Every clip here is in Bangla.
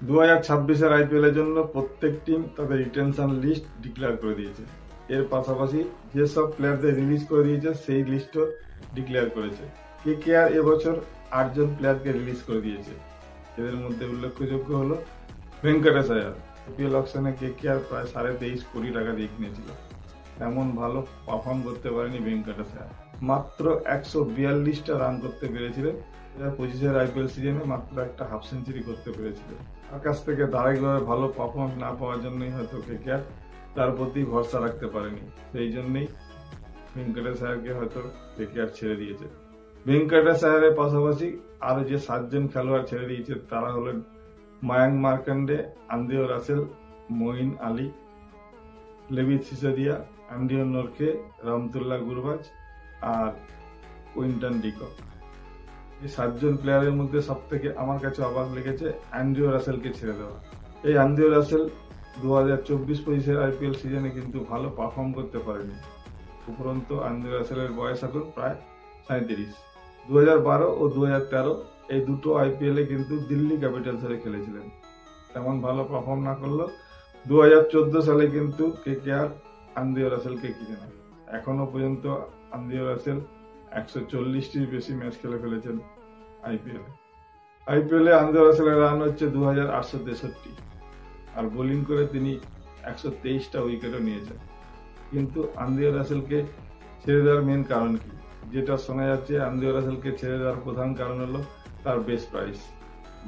2026-এর আইপিএল এর জন্য প্রত্যেক টিম তাদের রিটেনশন লিস্ট ডিক্লেয়ার করে দিয়েছে। এর পাশাপাশি যেসব প্লেয়ারদের রিলিজ করে দিয়েছে সেই লিস্টও ডিক্লেয়ার করেছে। কেকেআর এবছর 8 জন প্লেয়ারকে রিলিজ করে দিয়েছে। এদের মধ্যে উল্লেখযোগ্য হলো ভেঙ্কটেশ আয়ার। আইপিএল অকশনে কেকেআর প্রায় 23.5 কোটি টাকা দিয়ে কিনেছিল। এমন ভালো পারফর্ম করতে পারেনি ভেঙ্কটেশ আয়ার। মাত্র 142টা রান করতে পেরেছিলেন। 2025-এর আইপিএল সিজনে মাত্র একটা হাফ সেঞ্চুরি করতে পেরেছিলেন। তার কাছ থেকে ধারাবাহিকভাবে ভালো পারফরমেন্স না পাওয়ার জন্যই হয়তো কেকেআর তার প্রতি ভরসা রাখতে পারেনি। সেই জন্যই ভেঙ্কটেশ আয়ারকে হয়তো কেকেআর ছেড়ে দিয়েছে। ভেঙ্কটেশ আয়ারের পাশাপাশি আরো যে 7 জন খেলোয়াড় ছেড়ে দিয়েছে তারা হলেন মায়াঙ্ক মার্কান্ডে, আন্দ্রেয় রাসেল, মঈন আলী, লেভিট সিসোদিয়া, অ্যান্ডিও নরকে, রহমতুল্লাহ গুরবাজ আর কুইন্টন ডিকক। এই 7 জন প্লেয়ারের মধ্যে সব থেকে আমার কাছে অবাক লেগেছে অ্যান্ড্রিও রাসেলকে ছেড়ে দেওয়া। এই অ্যান্ড্রিও রাসেল 2024-25-এর আইপিএল সিজনে কিন্তু ভালো পারফর্ম করতে পারেনি। উপরন্তু অ্যান্ড্রিও রাসেলের বয়স এখন প্রায় 37। 2012 ও 2013 এই দুটো আইপিএলে কিন্তু দিল্লি ক্যাপিটালস হয়ে খেলেছিলেন। তেমন ভালো পারফর্ম না করলেও 2014 সালে কিন্তু কেকেআর অ্যান্ড্রিও রাসেলকে কিনে নেয়। এখনো পর্যন্ত অ্যান্ড্রিও রাসেল 140টির বেশি ম্যাচ খেলে ফেলেছেন আইপিএলে অ্যান্ড্রিও রাসেলের রান হচ্ছে 2863 আর বোলিং করে তিনি 123টা উইকেটও নিয়েছেন। কিন্তু অ্যান্ড্রিও রাসেলকে ছেড়ে দেওয়ার মেন কারণ কি? যেটা শোনা যাচ্ছে অ্যান্ড্রিও রাসেলকে ছেড়ে দেওয়ার প্রধান কারণ হলো তার বেস্ট প্রাইস।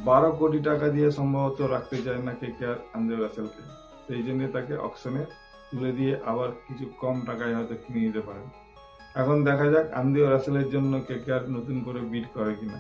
12 কোটি টাকা দিয়ে সম্ভবত রাখতে চায় না কেকেআর অ্যান্ড্রিও রাসেলকে। সেই জন্য তাকে অকশনে তুলে দিয়ে আবার কিছু কম টাকায় হয়তো কিনে নিতে পারেন। এখন দেখা যাক অ্যান্ড্রিও রাসেলের জন্য কেকেআর নতুন করে বিড করে কিনা।